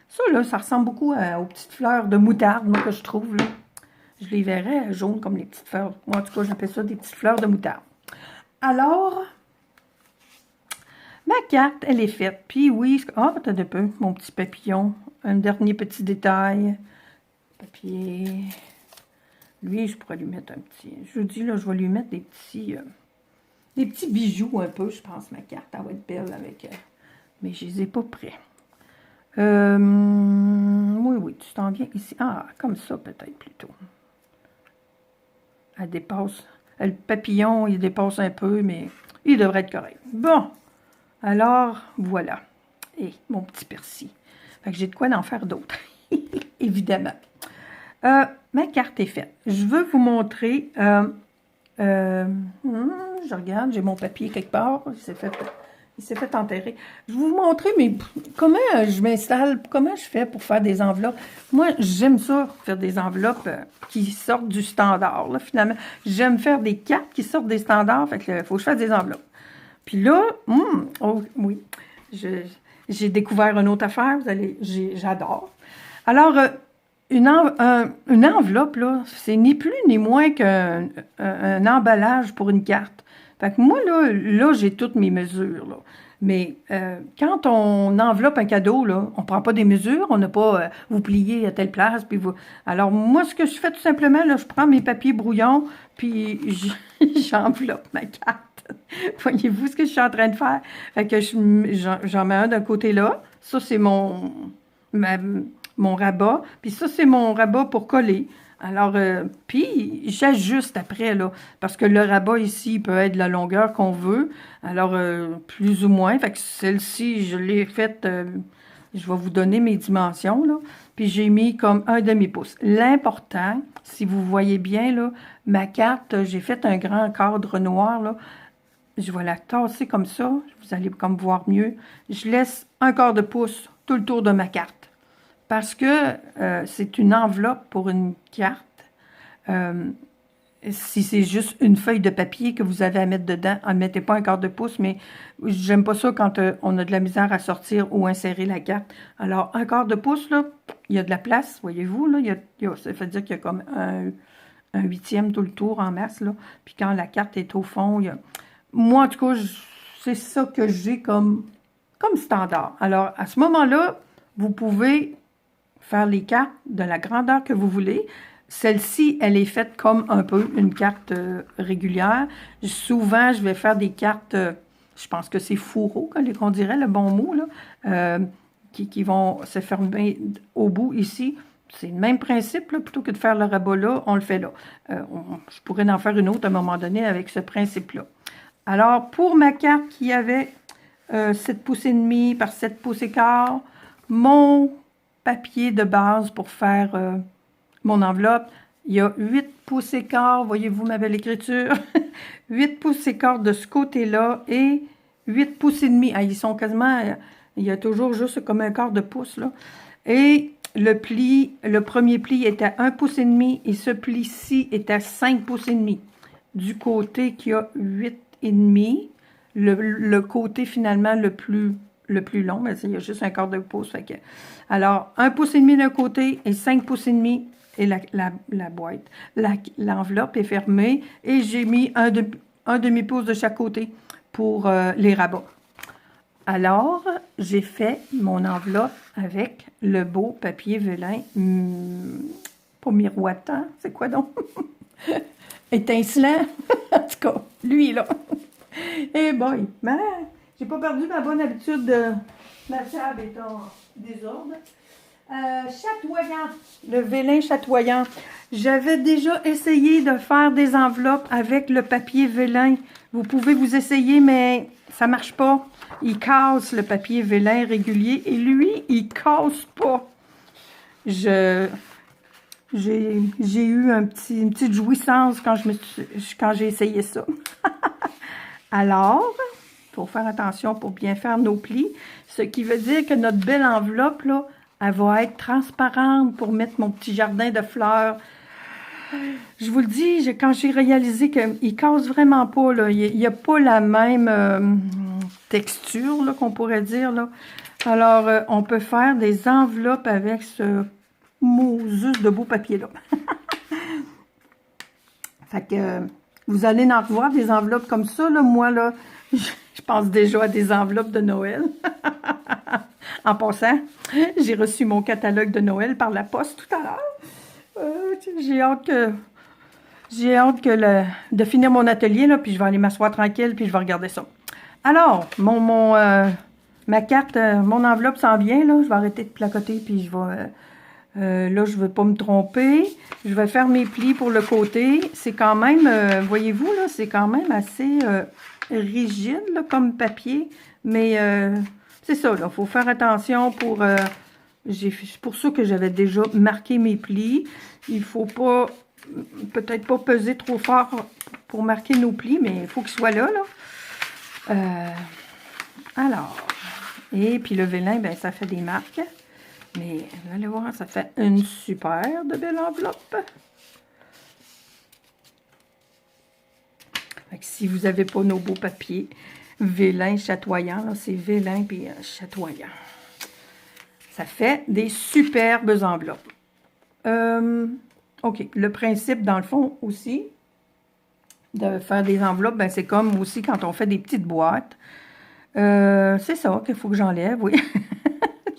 Ça, là, ça ressemble beaucoup aux petites fleurs de moutarde, moi, que je trouve, là. Je les verrais jaunes comme les petites fleurs. Moi, en tout cas, j'appelle ça des petites fleurs de moutarde. Alors, ma carte, elle est faite. Puis oui, attends un peu, mon petit papillon. Un dernier petit détail. Papier. Lui, je pourrais lui mettre un petit... Je vous dis, là, je vais lui mettre des petits bijoux un peu, je pense, ma carte. Elle va être belle avec... mais je les ai pas prêts. Oui, tu t'en viens ici. Ah, comme ça, peut-être, plutôt. Elle dépasse. Le papillon, il dépasse un peu, mais il devrait être correct. Bon, alors, voilà. Et mon petit persil. Fait que j'ai de quoi en faire d'autres. Évidemment. Ma carte est faite. Je veux vous montrer... je regarde, j'ai mon papier quelque part. Il s'est fait enterrer. Je vais vous montrer comment je m'installe, comment je fais pour faire des enveloppes. Moi, j'aime ça, faire des enveloppes qui sortent du standard, là, finalement. J'aime faire des cartes qui sortent des standards, fait que faut que je fasse des enveloppes. Puis là, oh oui, j'ai découvert une autre affaire, j'adore. Alors, une enveloppe, là, c'est ni plus ni moins qu'un emballage pour une carte. Fait que moi, là j'ai toutes mes mesures, là. Mais quand on enveloppe un cadeau, là, on ne prend pas des mesures, on n'a pas vous pliez à telle place, puis vous... Alors, moi, ce que je fais tout simplement, là, je prends mes papiers brouillons, puis j'enveloppe ma carte. Voyez-vous ce que je suis en train de faire? Fait que j'en mets un d'un côté là. Ça, c'est mon rabat. Puis ça, c'est mon rabat pour coller. Alors, puis j'ajuste après, là, parce que le rabat ici peut être de la longueur qu'on veut. Alors, plus ou moins. Fait que celle-ci, je l'ai faite, je vais vous donner mes dimensions, là. Puis j'ai mis comme un demi-pouce. L'important, si vous voyez bien, là, ma carte, j'ai fait un grand cadre noir, là. Je vais la tasser comme ça. Vous allez comme voir mieux. Je laisse un quart de pouce tout le tour de ma carte. Parce que c'est une enveloppe pour une carte. Si c'est juste une feuille de papier que vous avez à mettre dedans, ne mettez pas un quart de pouce, mais j'aime pas ça quand on a de la misère à sortir ou insérer la carte. Alors, un quart de pouce, là, il y a de la place, voyez-vous, là, ça veut dire qu'il y a comme un huitième tout le tour en masse, là. Puis quand la carte est au fond, il y a... Moi, en tout cas, c'est ça que j'ai comme standard. Alors, à ce moment-là, vous pouvez faire les cartes de la grandeur que vous voulez. Celle-ci, elle est faite comme un peu une carte régulière. Souvent, je vais faire des cartes, je pense que c'est fourreau, qu'on dirait le bon mot, là, qui vont se fermer au bout ici. C'est le même principe, là, plutôt que de faire le rabat là, on le fait là. Je pourrais en faire une autre à un moment donné avec ce principe-là. Alors, pour ma carte qui avait 7 pouces et demi par 7 pouces et quart, mon papier de base pour faire mon enveloppe, il y a 8 pouces et quart, voyez-vous ma belle écriture, 8 pouces et quart de ce côté-là et 8 pouces et demi. Ah, ils sont quasiment, il y a toujours juste comme un quart de pouce, là. Et le premier pli est à 1 pouce et demi et ce pli-ci est à 5 pouces et demi. Du côté qui a 8 et demi, le côté finalement le plus long, mais il y a juste un quart de pouce. Fait que, alors, 1 pouce et demi d'un côté et 5 pouces et demi et la boîte. L'enveloppe est fermée et j'ai mis un demi-pouce de chaque côté pour les rabats. Alors, j'ai fait mon enveloppe avec le beau papier vélin, pas miroitant, c'est quoi donc? Étincelant, en tout cas, lui, là. Eh boy, mais j'ai pas perdu ma bonne habitude de... Ma table est en désordre. Chatoyant. Le vélin chatoyant. J'avais déjà essayé de faire des enveloppes avec le papier vélin. Vous pouvez vous essayer, mais ça ne marche pas. Il casse le papier vélin régulier et lui, il casse pas. J'ai eu une petite jouissance quand j'ai essayé ça. Alors, il faut faire attention pour bien faire nos plis. Ce qui veut dire que notre belle enveloppe, là, elle va être transparente pour mettre mon petit jardin de fleurs. Je vous le dis, quand j'ai réalisé qu'il ne casse vraiment pas, là, il n'y a pas la même texture qu'on pourrait dire. Là. Alors, on peut faire des enveloppes avec ce Moses de beau papier-là. Fait que vous allez en revoir des enveloppes comme ça. Là. Moi, là, je pense déjà à des enveloppes de Noël. En passant, j'ai reçu mon catalogue de Noël par la poste tout à l'heure. J'ai hâte de finir mon atelier, là, puis je vais aller m'asseoir tranquille, puis je vais regarder ça. Alors, ma carte, mon enveloppe s'en vient, là. Je vais arrêter de placoter, puis je vais... là, je ne veux pas me tromper. Je vais faire mes plis pour le côté. C'est quand même, voyez-vous, là, c'est quand même assez rigide, là, comme papier. Mais c'est ça, là, il faut faire attention pour... c'est pour ça que j'avais déjà marqué mes plis. Il ne faut pas, peut-être pas peser trop fort pour marquer nos plis, mais il faut qu'ils soient là, là. Alors, et puis le vélin, ben ça fait des marques. Mais vous allez voir, ça fait une super de belle enveloppe. Fait que si vous n'avez pas nos beaux papiers, vélin chatoyant, c'est vélin puis chatoyant. Ça fait des superbes enveloppes. OK, le principe, dans le fond, aussi, de faire des enveloppes, ben, c'est comme aussi quand on fait des petites boîtes. C'est ça qu'il faut que j'enlève, oui.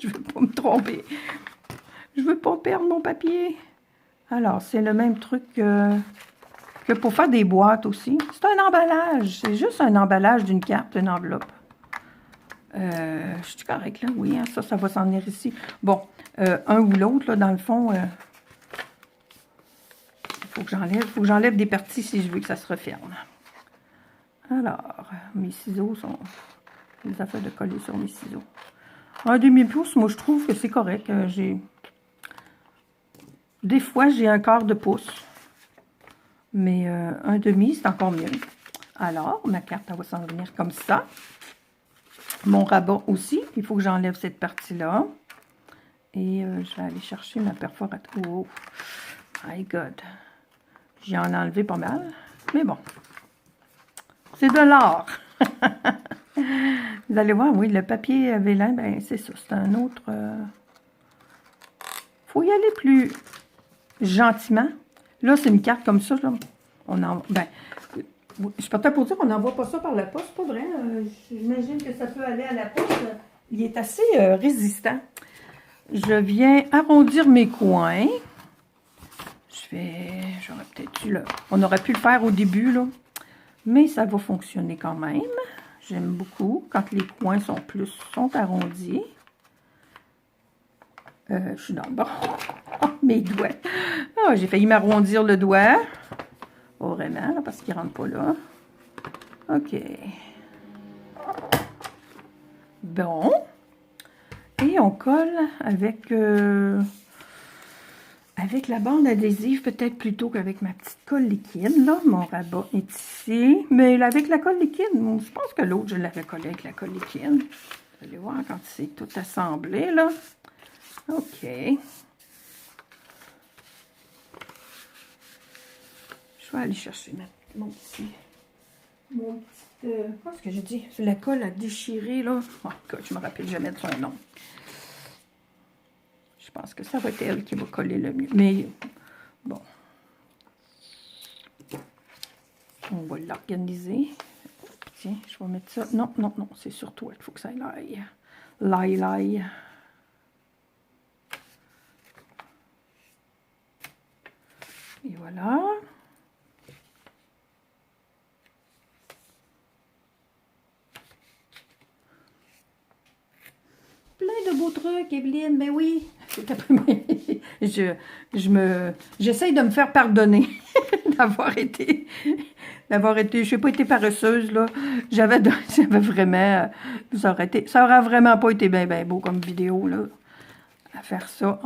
Je ne veux pas me tromper. Je ne veux pas perdre mon papier. Alors, c'est le même truc que pour faire des boîtes aussi. C'est un emballage. C'est juste un emballage d'une carte, une enveloppe. Je suis correcte, là? Oui, hein, ça va s'en venir ici. Bon, un ou l'autre, là, dans le fond, il faut que j'enlève des parties si je veux que ça se referme. Alors, mes ciseaux sont... les affaires de coller sur mes ciseaux. Un demi-pouce, moi, je trouve que c'est correct. Des fois, j'ai un quart de pouce. Mais un demi, c'est encore mieux. Alors, ma carte, elle va s'en venir comme ça. Mon rabat aussi. Il faut que j'enlève cette partie-là. Et je vais aller chercher ma perforatrice. Oh, my God. J'ai en enlevé pas mal. Mais bon. C'est de l'art. Vous allez voir, oui, le papier vélin, ben c'est ça. C'est un autre... faut y aller plus gentiment. Là, c'est une carte comme ça. Là. Je peux peut-être pour dire qu'on n'envoie pas ça par la poste, pas vrai. J'imagine que ça peut aller à la poste. Il est assez résistant. Je viens arrondir mes coins. J'aurais peut-être dû on aurait pu le faire au début, là. Mais ça va fonctionner quand même. J'aime beaucoup quand les coins sont arrondis. Je suis dans le bord. Oh, mes doigts. Oh, j'ai failli m'arrondir le doigt. Oh, vraiment, là, parce qu'il ne rentre pas là. OK. Bon. Et on colle avec la bande adhésive, peut-être plutôt qu'avec ma petite colle liquide. Là, mon rabat est ici. Mais avec la colle liquide, je pense que l'autre, je l'avais collé avec la colle liquide. Vous allez voir quand c'est tout assemblé, là. OK. Je vais aller chercher mon petit... qu'est-ce que j'ai dit? La colle à déchirer, là. Oh, God, je me rappelle jamais de son nom. Je pense que ça va être elle qui va coller le mieux. Mais, bon. On va l'organiser. Tiens, je vais mettre ça. Non, non, non, c'est sur toi. Il faut que ça aille. L'ail. Et voilà. Plein de beaux trucs, Evelyne, mais oui. J'essaye de me faire pardonner d'avoir été, je n'ai pas été paresseuse, là. J'avais vraiment, ça aurait vraiment pas été bien, bien beau comme vidéo, là, à faire ça.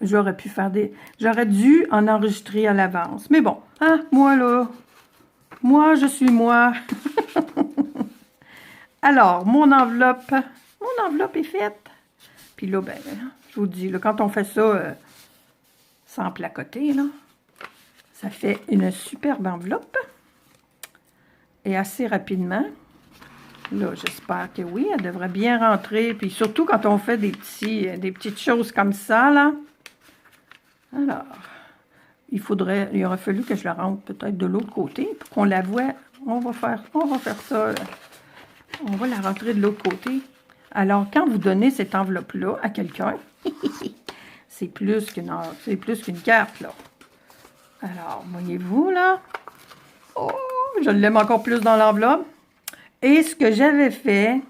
J'aurais dû en enregistrer à l'avance. Mais bon, hein, moi, là, moi, je suis moi. Alors, mon enveloppe est faite. Puis là, ben, je vous dis, là, quand on fait ça sans placoter, là, ça fait une superbe enveloppe. Et assez rapidement. Là, j'espère que oui, elle devrait bien rentrer. Puis surtout quand on fait des petites choses comme ça, là. Alors, il aurait fallu que je la rentre peut-être de l'autre côté pour qu'on la voie. On va faire ça. On va la rentrer de l'autre côté. Alors, quand vous donnez cette enveloppe-là à quelqu'un, c'est plus qu'une carte, là. Alors, voyez-vous, là? Oh, je l'aime encore plus dans l'enveloppe. Et ce que j'avais fait,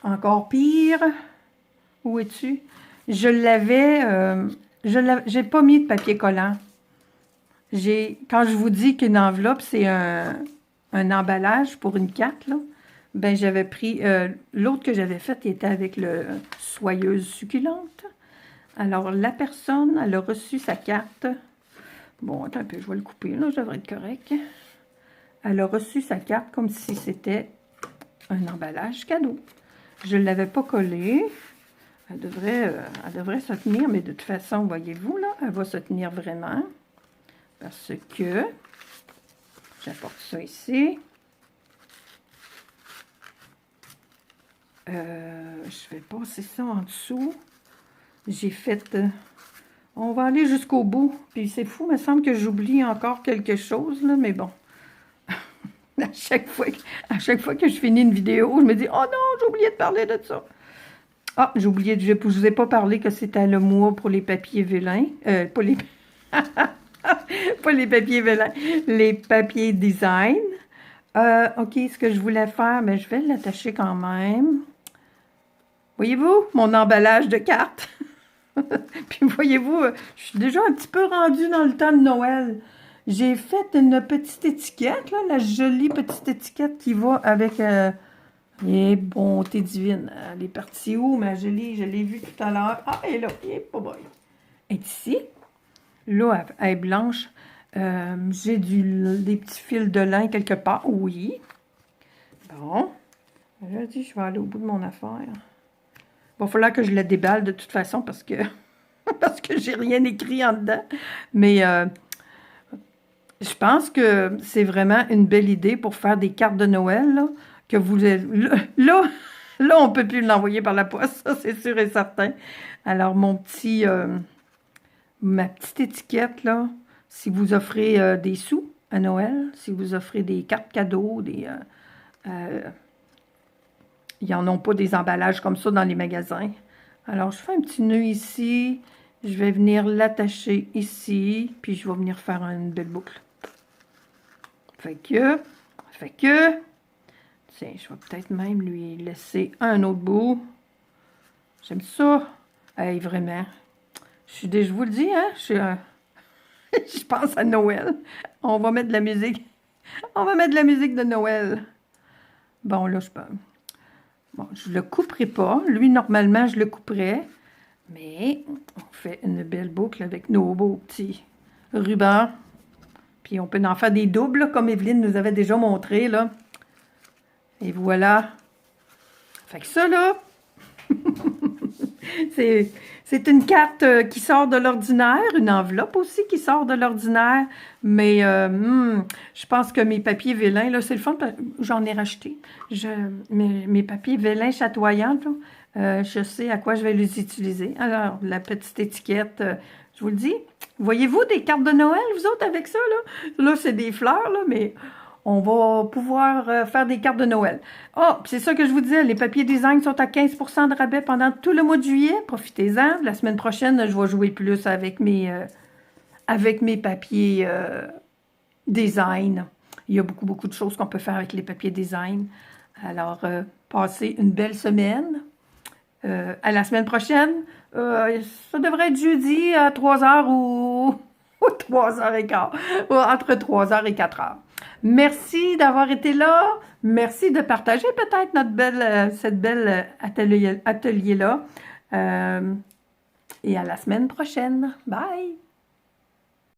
encore pire, où es-tu? J'ai pas mis de papier collant. Quand je vous dis qu'une enveloppe, c'est un emballage pour une carte, là, ben j'avais pris, l'autre que j'avais fait, il était avec le soyeuse succulente. Alors, la personne, elle a reçu sa carte. Bon, attends un peu, je vais le couper, là, je devrais être correct. Elle a reçu sa carte comme si c'était un emballage cadeau. Je ne l'avais pas collée. Elle devrait se tenir, mais de toute façon, voyez-vous, là, elle va se tenir vraiment. Parce que j'apporte ça ici. Je vais passer ça en dessous. J'ai fait... on va aller jusqu'au bout. Puis c'est fou, il me semble que j'oublie encore quelque chose, là, mais bon. À chaque fois que je finis une vidéo, je me dis « Oh non, j'ai oublié de parler de ça! » Ah, j'ai oublié, je ne vous ai pas parlé que c'était le mois pour les papiers vélins. Pas les... pas les papiers vélins, les papiers design. OK, ce que je voulais faire, mais je vais l'attacher quand même. Voyez-vous, mon emballage de cartes. Puis voyez-vous, je suis déjà un petit peu rendue dans le temps de Noël. J'ai fait une petite étiquette, là, la jolie petite étiquette qui va avec... et bonté divine. Elle est partie où, ma jolie? Je l'ai vue tout à l'heure. Ah, elle est là. Elle est ici. Là, elle est blanche. J'ai des petits fils de lin quelque part. Oui. Bon. Je dis, je vais aller au bout de mon affaire. Il va falloir que je la déballe de toute façon parce que parce que j'ai rien écrit en dedans. Mais je pense que c'est vraiment une belle idée pour faire des cartes de Noël, là, que vous... Là, on ne peut plus l'envoyer par la poste, ça, c'est sûr et certain. Alors, ma petite étiquette, là, si vous offrez des sous à Noël, si vous offrez des cartes cadeaux, ils n'en ont pas des emballages comme ça dans les magasins. Alors, je fais un petit nœud ici. Je vais venir l'attacher ici. Puis, je vais venir faire une belle boucle. Fait que... Tiens, je vais peut-être même lui laisser un autre bout. J'aime ça. Hey, vraiment. Je vous le dis, hein, je pense à Noël. On va mettre de la musique. On va mettre de la musique de Noël. Bon, là, je peux... Bon, je le couperai pas. Lui, normalement, je le couperais. Mais on fait une belle boucle avec nos beaux petits rubans. Puis on peut en faire des doubles, là, comme Evelyne nous avait déjà montré, là. Et voilà. Fait que ça, là, c'est une carte qui sort de l'ordinaire, une enveloppe aussi qui sort de l'ordinaire. Mais je pense que mes papiers vélins, là, c'est le fun, j'en ai racheté. Mes papiers vélins chatoyants, là, je sais à quoi je vais les utiliser. Alors, la petite étiquette, je vous le dis. Voyez-vous des cartes de Noël, vous autres, avec ça, là? Là, c'est des fleurs, là, mais... on va pouvoir faire des cartes de Noël. Oh, c'est ça que je vous disais, les papiers design sont à 15% de rabais pendant tout le mois de juillet. Profitez-en. La semaine prochaine, je vais jouer plus avec mes papiers design. Il y a beaucoup, beaucoup de choses qu'on peut faire avec les papiers design. Alors, passez une belle semaine. À la semaine prochaine. Ça devrait être jeudi à 3h ou 3h15, ou entre 3h et 4h. Merci d'avoir été là. Merci de partager peut-être cette belle atelier-là. Et à la semaine prochaine. Bye!